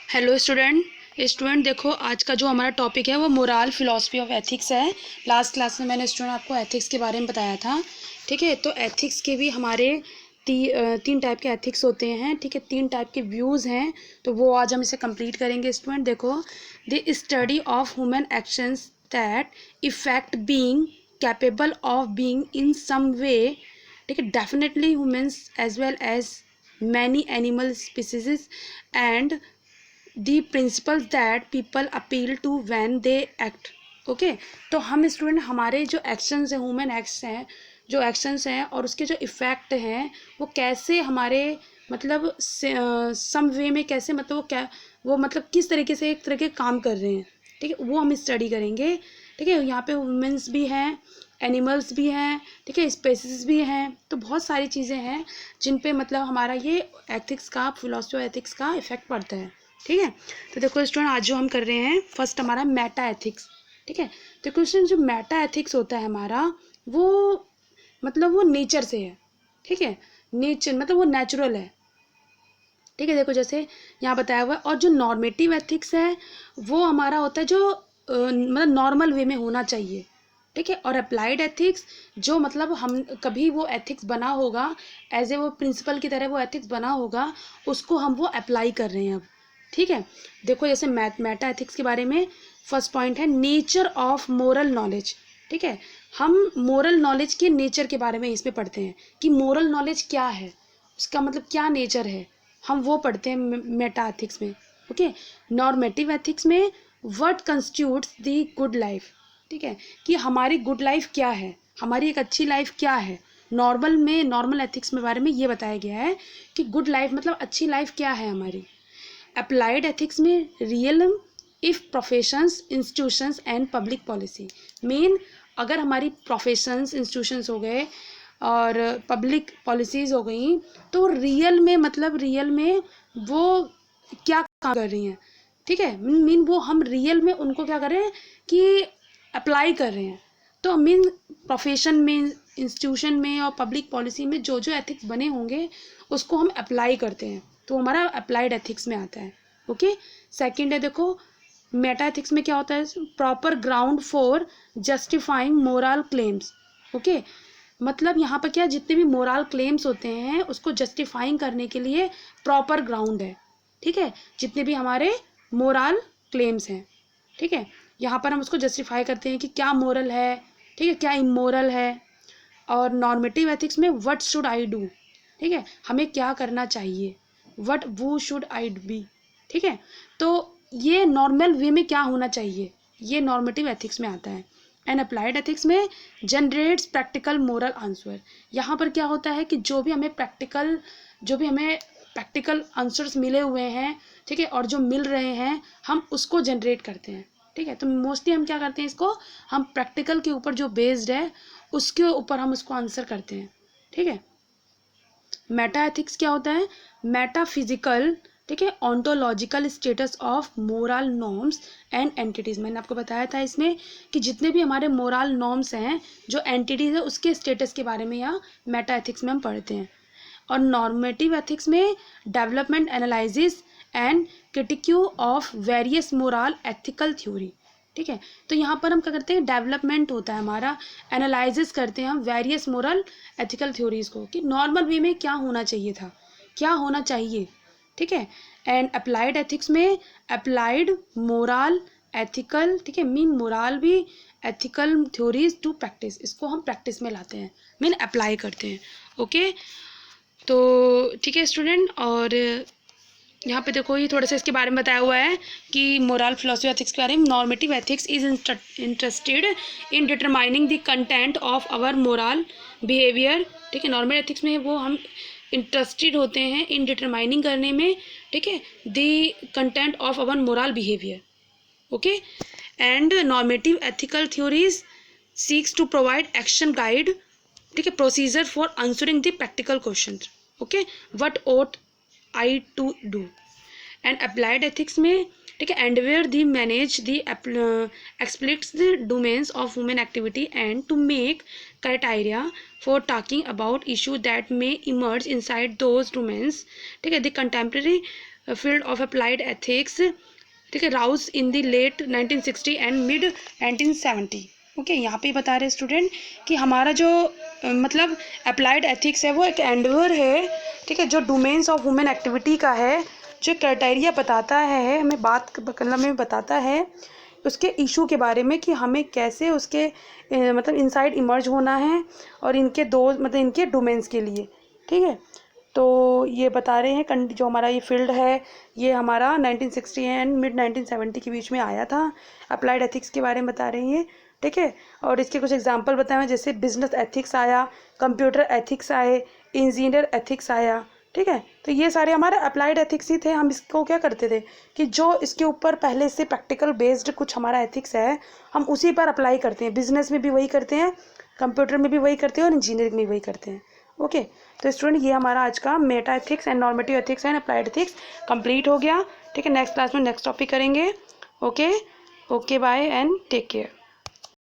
Hello student देखो, आज का जो हमारा टॉपिक है वो मोरल फिलॉसफी ऑफ एथिक्स है। लास्ट क्लास में मैंने स्टूडेंट आपको एथिक्स के बारे में बताया था। ठीक है, तो एथिक्स के भी हमारे तीन टाइप के एथिक्स होते हैं। ठीक है, तीन टाइप के व्यूज़ हैं, तो वो आज हम इसे कंप्लीट करेंगे। स्टूडेंट देखो, the study of human actions that effect being capable of being in some way. ठीक है, definitely humans as well as many animal species and the principles that people appeal to when they act. Okay, तो हम student हमारे जो actions हैं, human acts हैं, जो actions हैं और उसके जो इफ़ेक्ट हैं वो कैसे हमारे मतलब सम वे में कैसे मतलब वो मतलब किस तरीके से एक तरह के काम कर रहे हैं। ठीक है, वो हम स्टडी करेंगे। ठीक है, यहाँ पे ह्यूमंस भी हैं, एनिमल्स भी हैं, ठीक है, स्पेसीज भी हैं, तो बहुत सारी चीज़ें हैं जिन पे मतलब हमारा ये एथिक्स का, फिलॉसफी ऑफ एथिक्स का इफेक्ट पड़ता है। ठीक है, तो देखो स्टूडेंट, आज जो हम कर रहे हैं फर्स्ट हमारा मेटा एथिक्स। ठीक है, तो क्वेश्चन जो मेटा एथिक्स होता है हमारा, वो मतलब वो नेचर से है। ठीक है, नेचर मतलब वो नेचुरल है। ठीक है, देखो जैसे यहाँ बताया हुआ है। और जो नॉर्मेटिव एथिक्स है वो हमारा होता है जो मतलब नॉर्मल वे में होना चाहिए। ठीक है, और अप्लाइड एथिक्स जो मतलब हम कभी वो एथिक्स बना होगा, एज ए वो प्रिंसिपल की तरह वो एथिक्स बना होगा, उसको हम वो अप्लाई कर रहे हैं अब। ठीक है, देखो जैसे मेटा एथिक्स के बारे में फर्स्ट पॉइंट है नेचर ऑफ मोरल नॉलेज। ठीक है, हम मोरल नॉलेज के नेचर के बारे में इसमें पढ़ते हैं कि मोरल नॉलेज क्या है, उसका मतलब क्या नेचर है, हम वो पढ़ते हैं मेटा एथिक्स में। ओके, नॉर्मेटिव एथिक्स में what constitutes the good life. ठीक है, कि हमारी गुड लाइफ क्या है, हमारी एक अच्छी लाइफ क्या है। नॉर्मल एथिक्स में बारे में ये बताया गया है कि गुड लाइफ मतलब अच्छी लाइफ क्या है हमारी। अप्लाइड एथिक्स में real if professions, institutions and public policy. Main अगर हमारी प्रोफेशंस, इंस्टीट्यूशंस हो गए और पब्लिक पॉलिसीज़ हो गई, तो रियल में मतलब रियल में वो क्या काम कर रही हैं। ठीक है, मीन वो हम रियल में उनको क्या करें कि अप्लाई कर रहे हैं। तो मीन प्रोफेशन में, इंस्टीट्यूशन में और पब्लिक पॉलिसी में जो जो एथिक्स बने होंगे उसको हम अप्लाई करते हैं, तो हमारा अप्लाइड एथिक्स में आता है। ओके, सेकंड है देखो मेटा एथिक्स में क्या होता है, proper ground for justifying moral claims. Okay, मतलब यहाँ पर क्या, जितने भी मोरल क्लेम्स होते हैं उसको जस्टिफाइंग करने के लिए प्रॉपर ग्राउंड है। ठीक है, जितने भी हमारे मोरल क्लेम्स हैं, ठीक है, यहाँ पर हम उसको जस्टिफाई करते हैं कि क्या मोरल है, ठीक है, क्या इमोरल है। और नॉर्मेटिव एथिक्स में व्हाट शुड आई डू। ठीक है, हमें क्या करना चाहिए, व्हाट वो शुड आई बी। ठीक है, तो ये नॉर्मल वे में क्या होना चाहिए, ये नॉर्मेटिव एथिक्स में आता है। एंड अप्लाइड एथिक्स में जनरेट्स प्रैक्टिकल मोरल आंसर। यहाँ पर क्या होता है कि जो भी हमें प्रैक्टिकल आंसर्स मिले हुए हैं, ठीक है, और जो मिल रहे हैं हम उसको जनरेट करते हैं। ठीक है, तो मोस्टली हम क्या करते हैं, इसको हम प्रैक्टिकल के ऊपर जो बेस्ड है उसके ऊपर हम उसको आंसर करते हैं। ठीक है, मेटा एथिक्स क्या होता है, मेटाफिजिकल, ठीक है, ontological status of moral norms and entities. मैंने आपको बताया था इसमें कि जितने भी हमारे मोरल नॉर्म्स हैं, जो एंटिटीज है, उसके स्टेटस के बारे में यहाँ मेटा एथिक्स में हम पढ़ते हैं। और नॉर्मेटिव एथिक्स में development analysis and critique of various moral ethical theory. ठीक है, तो यहाँ पर हम क्या करते हैं, डेवलपमेंट होता है हमारा, एनालिसिस करते हैं हम वेरियस मोरल एथिकल थ्योरीज को कि नॉर्मल वे में क्या होना चाहिए था, क्या होना चाहिए। ठीक है, एंड अप्लाइड एथिक्स में अप्लाइड मोरल एथिकल, ठीक है, मीन मोरल भी एथिकल थ्योरीज टू प्रैक्टिस, इसको हम प्रैक्टिस में लाते हैं, मीन अप्लाई करते हैं। ओके, तो ठीक है स्टूडेंट, और यहाँ पे देखो ये थोड़ा सा इसके बारे में बताया हुआ है कि मोरल फिलोसफी एथिक्स के बारे में। Normative ethics is interested in determining the content of our moral behaviour. ठीक है, नॉर्मल एथिक्स में वो हम इंटरेस्टेड होते हैं इन डिटरमाइनिंग करने में, ठीक है, the content of our moral behaviour. Okay, and normative ethical theories seeks to provide action guide, ठीक है, procedure for answering the practical question. Okay, what ought I to do। And applied ethics में ठीक है, and where the manage the exploits the domains of women activity and to make criteria for talking about issue that may emerge inside those domains. ठीक है, the contemporary field of applied ethics, ठीक है, rose in the late 1960 and mid 1970. Okay, यहाँ पे बता रहे student कि हमारा जो मतलब अप्लाइड एथिक्स है वो एक एंडवर है, ठीक है, जो डोमेन्स ऑफ वुमेन एक्टिविटी का है, जो क्राइटेरिया बताता है, हमें बात मतलब में बताता है उसके इशू के बारे में कि हमें कैसे उसके मतलब इनसाइड इमर्ज होना है और इनके दो मतलब इनके डोमेन्स के लिए. ठीक है, तो ये बता रहे हैं जो हमारा ये फील्ड है ये हमारा 1960 एंड मिड 1970 के बीच में आया था. अप्लाइड एथिक्स के बारे में बता रही हैं. ठीक है, और इसके कुछ एग्जांपल बताए हैं, जैसे बिजनेस एथिक्स आया, कंप्यूटर एथिक्स आए, इंजीनियर एथिक्स आया. ठीक है, तो ये सारे हमारे अप्लाइड एथिक्स ही थे. हम इसको क्या करते थे कि जो इसके ऊपर पहले से प्रैक्टिकल बेस्ड कुछ हमारा एथिक्स है हम उसी पर अप्लाई करते हैं. बिजनेस में भी वही करते हैं, कंप्यूटर में भी वही करते हैं और इंजीनियरिंग में वही करते हैं. ओके, तो स्टूडेंट ये हमारा आज का meta ethics and normative ethics and applied ethics complete हो गया. ठीक है, नेक्स्ट क्लास में नेक्स्ट टॉपिक करेंगे. Okay, bye and take care.